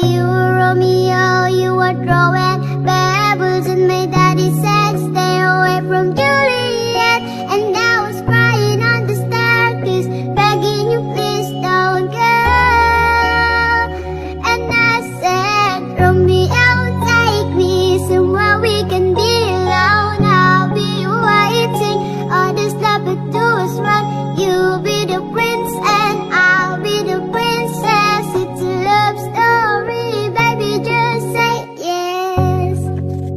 you were Romeo, you were throwing pebbles, and my daddy said stay away from Juliet. And I was crying on the staircase, begging you please don't go. And I said, Romeo, take me somewhere we can be alone. I'll be waiting, all this love will do is run. You'll be the prince and